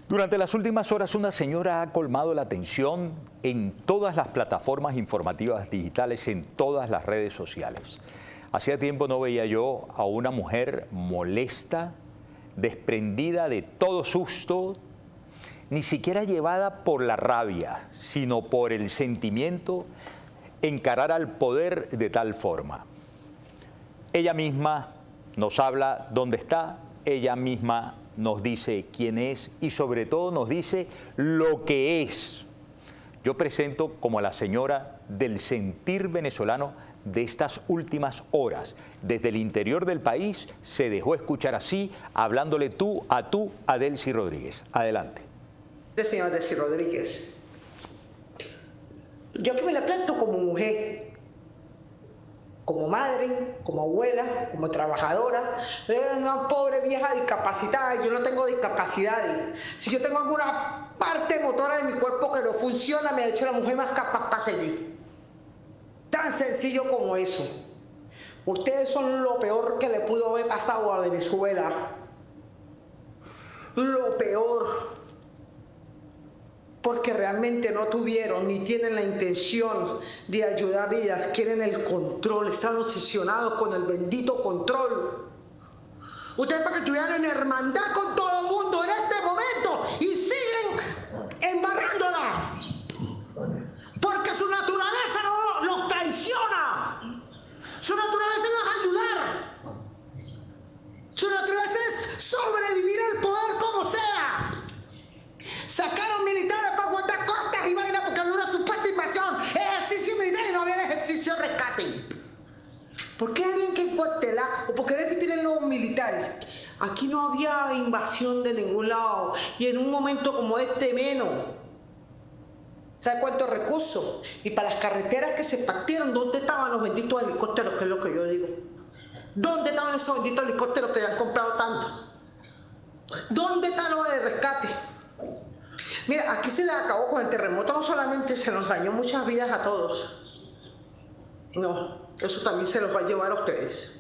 Durante las últimas horas, una señora ha colmado la atención en todas las plataformas informativas digitales, en todas las redes sociales. Hacía tiempo no veía yo a una mujer molesta, desprendida de todo susto, ni siquiera llevada por la rabia, sino por el sentimiento, encarar al poder de tal forma. Ella misma nos habla dónde está, ella misma nos dice quién es y sobre todo nos dice lo que es. Yo presento como la señora del sentir venezolano de estas últimas horas. Desde el interior del país se dejó escuchar así, hablándole tú, a Delcy Rodríguez. Adelante. Señora Delcy Rodríguez, yo que me la planto como mujer, como madre, como abuela, como trabajadora, una pobre vieja discapacitada. Yo no tengo discapacidades. Si yo tengo alguna parte motora de mi cuerpo que no funciona, me ha hecho la mujer más capaz para seguir. Tan sencillo como eso. Ustedes son lo peor que le pudo haber pasado a Venezuela. Lo peor. Porque realmente no tuvieron ni tienen la intención de ayudar vidas, quieren el control, están obsesionados con el bendito control. Ustedes para que estuvieran en hermandad con todo el mundo en este momento y siguen embarrándola. Porque su naturaleza no los traiciona. Su naturaleza no es ayudar. Su naturaleza es sobrevivir al poder como sea. Sacaron militares para aguantar costas y vainas porque había una supuesta invasión, ejercicio militar y no había ejercicio de rescate. ¿Por qué alguien que encuartelar o por qué que tienen los militares? Aquí no había invasión de ningún lado y en un momento como este menos. ¿Sabe cuántos recursos? Y para las carreteras que se partieron, ¿dónde estaban los benditos helicópteros? Que es lo que yo digo. ¿Dónde estaban esos benditos helicópteros que han comprado tanto? ¿Dónde están los de rescate? Mira, aquí se les acabó con el terremoto, no solamente se nos dañó muchas vidas a todos. No, eso también se los va a llevar a ustedes.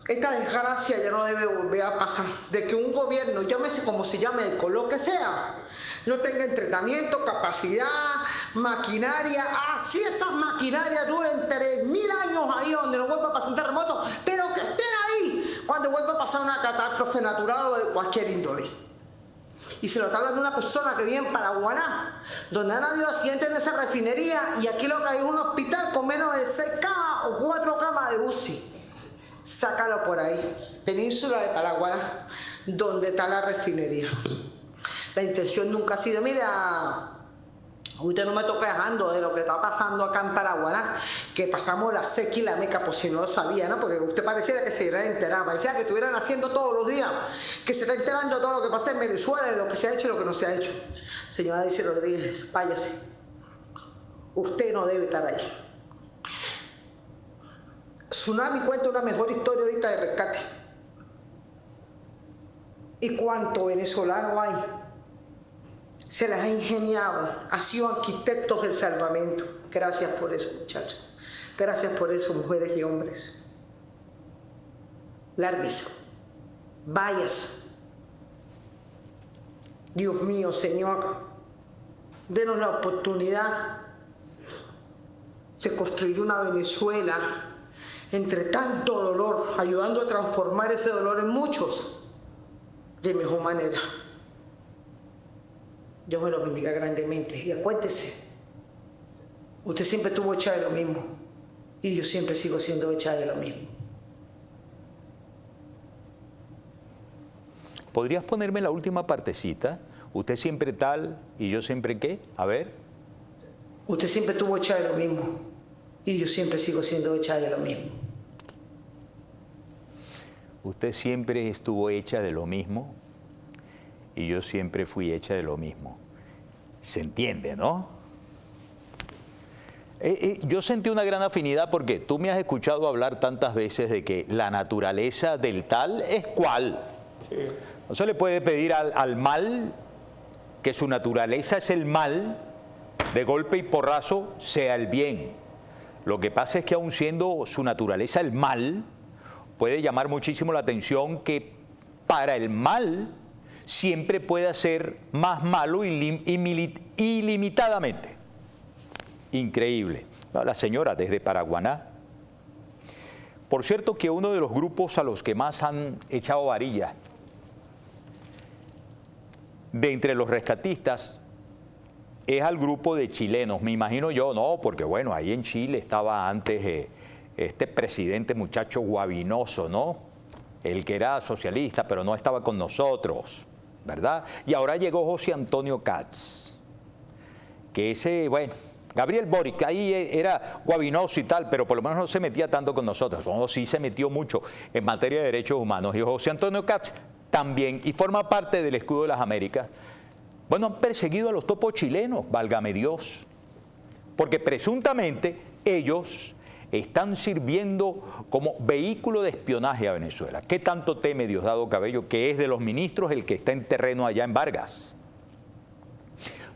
Esta desgracia ya no debe volver a pasar. De que un gobierno, llámese como se llame, el color que sea, no tenga entrenamiento, capacidad, maquinaria. Así esas maquinarias duren 3000 años ahí donde no vuelva a pasar un terremoto, pero que estén ahí cuando vuelva a pasar una catástrofe natural o de cualquier índole. Y se lo está hablando una persona que vive en Paraguaná, donde han habido accidentes en esa refinería y aquí lo que hay es un hospital con menos de 6 camas o 4 camas de UCI. Sácalo por ahí, península de Paraguaná, donde está la refinería. La intención nunca ha sido, mira, usted no me toca dejando de lo que está pasando acá en Paraguaná, que pasamos la sequía y la meca, por si no lo sabía, ¿no? Porque usted pareciera que se hubiera enterado, parecía que estuvieran haciendo todos los días, que se está enterando de todo lo que pasa en Venezuela, de lo que se ha hecho y lo que no se ha hecho. Señora Delcy Rodríguez, váyase. Usted no debe estar ahí. Tsunami cuenta una mejor historia ahorita de rescate. ¿Y cuánto venezolano hay? Se las ha ingeniado, ha sido arquitectos del salvamento. Gracias por eso, muchachos. Gracias por eso, mujeres y hombres. Lárguese, váyase. Dios mío, Señor, denos la oportunidad de construir una Venezuela entre tanto dolor, ayudando a transformar ese dolor en muchos de mejor manera. Dios me lo bendiga grandemente. Y acuérdese, usted siempre estuvo hecha de lo mismo. Y yo siempre sigo siendo hecha de lo mismo. ¿Podrías ponerme la última partecita? Usted siempre tal y yo siempre qué. A ver. Usted siempre estuvo hecha de lo mismo. Y yo siempre sigo siendo hecha de lo mismo. Usted siempre estuvo hecha de lo mismo. Y yo siempre fui hecha de lo mismo. Se entiende, ¿no? Yo sentí una gran afinidad porque tú me has escuchado hablar tantas veces de que la naturaleza del tal es cual. Sí. No se le puede pedir al mal que su naturaleza es el mal, de golpe y porrazo sea el bien. Lo que pasa es que aun siendo su naturaleza el mal, puede llamar muchísimo la atención que para el mal siempre puede hacer más malo ilimitadamente. Increíble. La señora desde Paraguaná. Por cierto que uno de los grupos a los que más han echado varilla de entre los rescatistas es al grupo de chilenos, me imagino yo, no, porque bueno, ahí en Chile estaba antes este presidente muchacho Guavinoso, ¿no? El que era socialista, pero no estaba con nosotros, ¿verdad? Y ahora llegó José Antonio Katz, que ese, bueno, Gabriel Boric, ahí era Guavinoso y tal, pero por lo menos no se metía tanto con nosotros, no, sí se metió mucho en materia de derechos humanos, y José Antonio Katz también, y forma parte del Escudo de las Américas. Bueno, han perseguido a los topos chilenos, válgame Dios, porque presuntamente ellos están sirviendo como vehículo de espionaje a Venezuela. ¿Qué tanto teme Diosdado Cabello, que es de los ministros el que está en terreno allá en Vargas?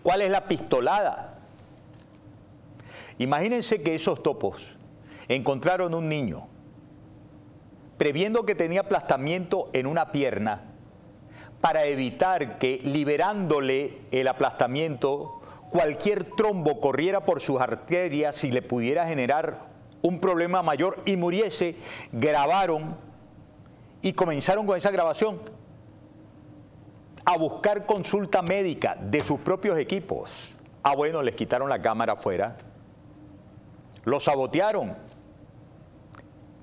¿Cuál es la pistolada? Imagínense que esos topos encontraron un niño, previendo que tenía aplastamiento en una pierna, para evitar que, liberándole el aplastamiento, cualquier trombo corriera por sus arterias y le pudiera generar un problema mayor y muriese. Grabaron y comenzaron con esa grabación a buscar consulta médica de sus propios equipos. Ah, bueno, les quitaron la cámara afuera, lo sabotearon.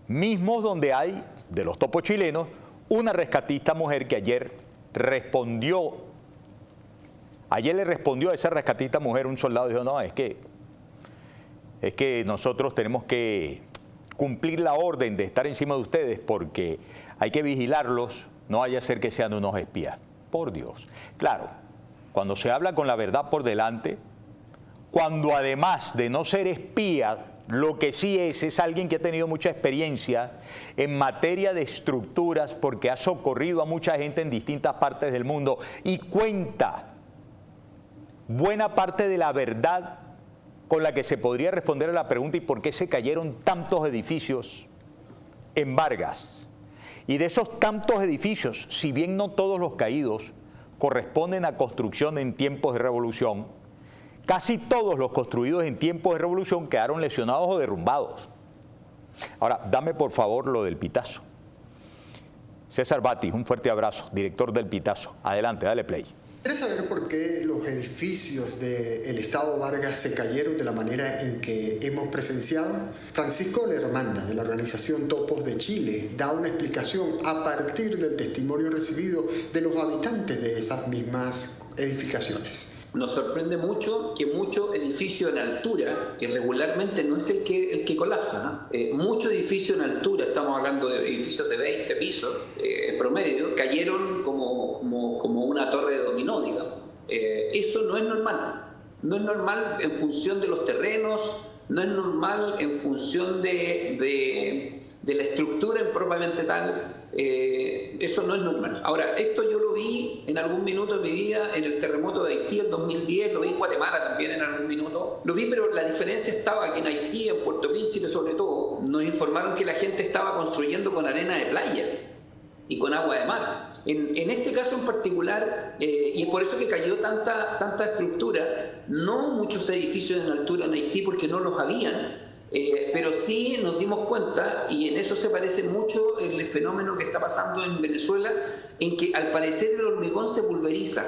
Mismos donde hay, de los topos chilenos, una rescatista mujer que ayer le respondió a esa rescatista mujer, un soldado dijo, no, es que nosotros tenemos que cumplir la orden de estar encima de ustedes porque hay que vigilarlos, no vaya a ser que sean unos espías. Por Dios. Claro, cuando se habla con la verdad por delante, cuando además de no ser espía, lo que sí es alguien que ha tenido mucha experiencia en materia de estructuras porque ha socorrido a mucha gente en distintas partes del mundo y cuenta buena parte de la verdad con la que se podría responder a la pregunta ¿y por qué se cayeron tantos edificios en Vargas? Y de esos tantos edificios, si bien no todos los caídos corresponden a construcción en tiempos de revolución, casi todos los construidos en tiempos de revolución quedaron lesionados o derrumbados. Ahora, dame por favor lo del Pitazo. César Batis, un fuerte abrazo, director del Pitazo. Adelante, dale play. ¿Quieres saber por qué los edificios del Estado Vargas se cayeron de la manera en que hemos presenciado? Francisco Lermanda, de la organización Topos de Chile, da una explicación a partir del testimonio recibido de los habitantes de esas mismas edificaciones. Nos sorprende mucho que muchos edificios en altura, que regularmente no es el que colapsa, ¿no? Muchos edificios en altura, estamos hablando de edificios de 20 pisos en promedio, cayeron como una torre de dominó, digamos. Eso no es normal. No es normal en función de los terrenos, no es normal en función de la estructura en propiamente tal. Eso no es normal. Ahora, esto yo lo vi en algún minuto de mi vida en el terremoto de Haití el 2010, lo vi en Guatemala también en algún minuto. Lo vi, pero la diferencia estaba que en Haití, en Puerto Príncipe sobre todo, nos informaron que la gente estaba construyendo con arena de playa y con agua de mar. En este caso en particular, y es por eso que cayó tanta estructura, no muchos edificios en altura en Haití porque no los habían, pero sí nos dimos cuenta, y en eso se parece mucho el fenómeno que está pasando en Venezuela, en que al parecer el hormigón se pulveriza.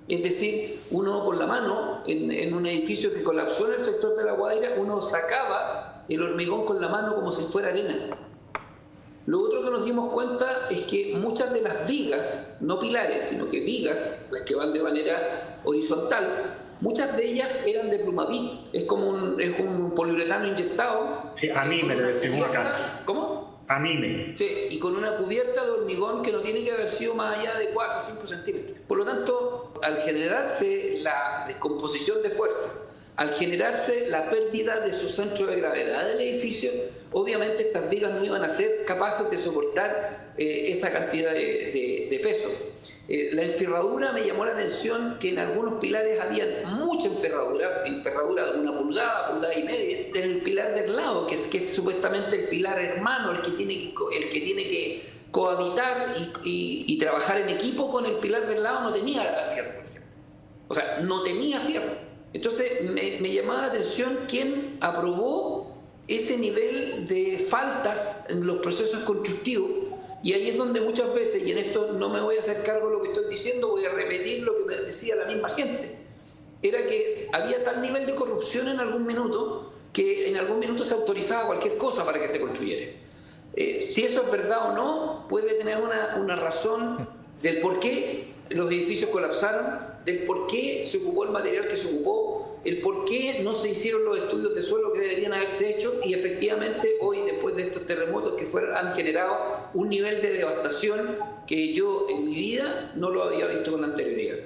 Es decir, uno con la mano, en un edificio que colapsó en el sector de La Guaira, uno sacaba el hormigón con la mano como si fuera arena. Lo otro que nos dimos cuenta es que muchas de las vigas, no pilares, sino que vigas, las que van de manera horizontal, muchas de ellas eran de Plumavit. Es como un poliuretano inyectado. Sí, anime, le decimos acá. ¿Cómo? Anime. Sí, y con una cubierta de hormigón que no tiene que haber sido más allá de 4 o 5 centímetros. Por lo tanto, al generarse la descomposición de fuerza, al generarse la pérdida de su centro de gravedad del edificio, obviamente estas vigas no iban a ser capaces de soportar esa cantidad de peso. La enferradura me llamó la atención que en algunos pilares había mucha enferradura de 1 pulgada, pulgada y media. El pilar del lado, que es supuestamente el pilar hermano, el que tiene que cohabitar y trabajar en equipo con el pilar del lado, no tenía fierro, por ejemplo. O sea, no tenía fierro. Entonces me llamaba la atención quién aprobó ese nivel de faltas en los procesos constructivos. Y ahí es donde muchas veces, y en esto no me voy a hacer cargo de lo que estoy diciendo, voy a repetir lo que me decía la misma gente, era que había tal nivel de corrupción en algún minuto que en algún minuto se autorizaba cualquier cosa para que se construyera. Si eso es verdad o no, puede tener una razón del por qué los edificios colapsaron, del por qué se ocupó el material que se ocupó, el por qué no se hicieron los estudios de suelo que deberían haberse hecho, y efectivamente hoy, después de estos terremotos que han generado un nivel de devastación que yo en mi vida no lo había visto con anterioridad.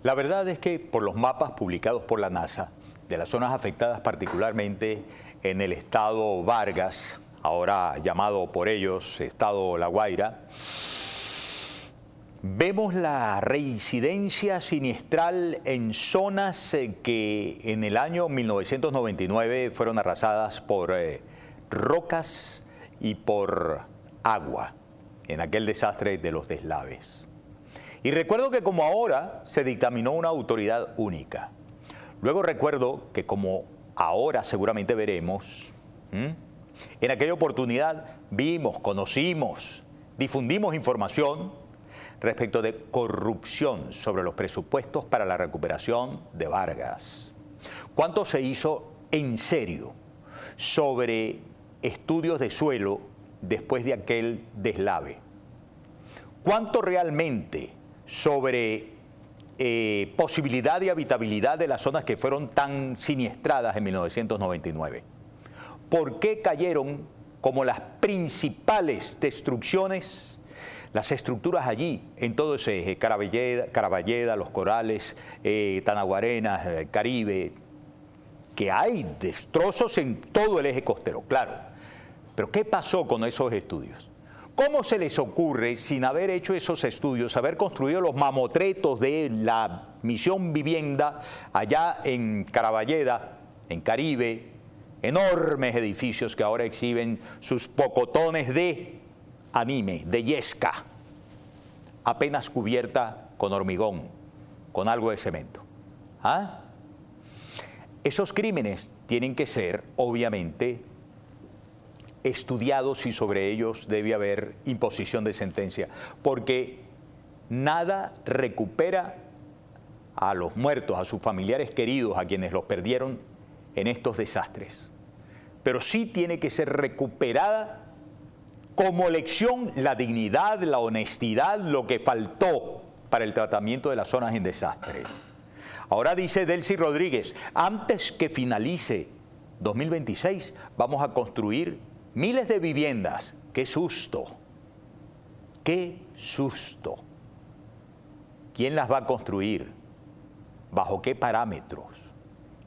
La verdad es que por los mapas publicados por la NASA, de las zonas afectadas particularmente en el estado Vargas, ahora llamado por ellos estado La Guaira, vemos la reincidencia siniestral en zonas que en el año 1999 fueron arrasadas por rocas y por agua en aquel desastre de los deslaves. Y recuerdo que como ahora se dictaminó una autoridad única. Luego recuerdo que como ahora seguramente veremos, en aquella oportunidad vimos, conocimos, difundimos información respecto de corrupción sobre los presupuestos para la recuperación de Vargas. ¿Cuánto se hizo en serio sobre estudios de suelo después de aquel deslave? ¿Cuánto realmente sobre posibilidad y habitabilidad de las zonas que fueron tan siniestradas en 1999? ¿Por qué cayeron como las principales destrucciones las estructuras allí, en todo ese eje, Caraballeda, Los Corales, Tanaguarenas, Caribe, que hay destrozos en todo el eje costero, claro? Pero ¿qué pasó con esos estudios? ¿Cómo se les ocurre, sin haber hecho esos estudios, haber construido los mamotretos de la Misión Vivienda allá en Caraballeda, en Caribe, enormes edificios que ahora exhiben sus pocotones de anime, de yesca, apenas cubierta con hormigón, con algo de cemento? ¿Ah? Esos crímenes tienen que ser, obviamente, estudiados y sobre ellos debe haber imposición de sentencia, porque nada recupera a los muertos, a sus familiares queridos, a quienes los perdieron en estos desastres. Pero sí tiene que ser recuperada como lección la dignidad, la honestidad, lo que faltó para el tratamiento de las zonas en desastre. Ahora dice Delcy Rodríguez, antes que finalice 2026 vamos a construir miles de viviendas. ¡Qué susto! ¡Qué susto! ¿Quién las va a construir? ¿Bajo qué parámetros?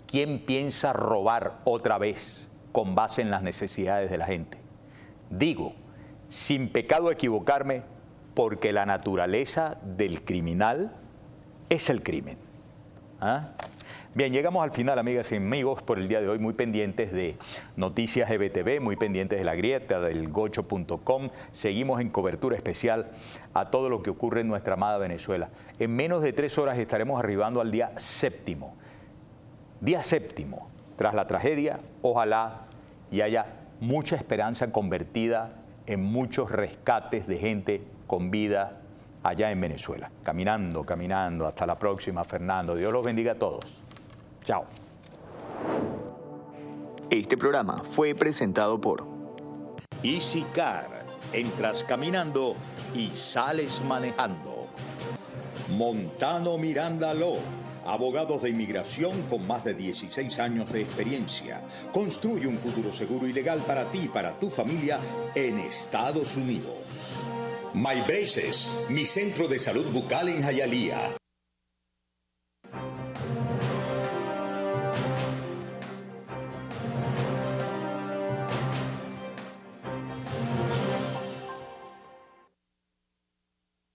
¿Quién piensa robar otra vez con base en las necesidades de la gente? Digo, sin pecado equivocarme, porque la naturaleza del criminal es el crimen. ¿Ah? Bien, llegamos al final, amigas y amigos, por el día de hoy, muy pendientes de Noticias EBTV, muy pendientes de La Grieta, del Gocho.com. Seguimos en cobertura especial a todo lo que ocurre en nuestra amada Venezuela. En menos de 3 horas estaremos arribando al día séptimo. Día séptimo, tras la tragedia, ojalá y haya mucha esperanza convertida en muchos rescates de gente con vida allá en Venezuela. Caminando, caminando. Hasta la próxima, Fernando. Dios los bendiga a todos. Chao. Este programa fue presentado por Easy Car. Entras caminando y sales manejando. Montano Miranda Law. Abogados de inmigración con más de 16 años de experiencia. Construye un futuro seguro y legal para ti y para tu familia en Estados Unidos. My Braces, mi centro de salud bucal en Hialeah.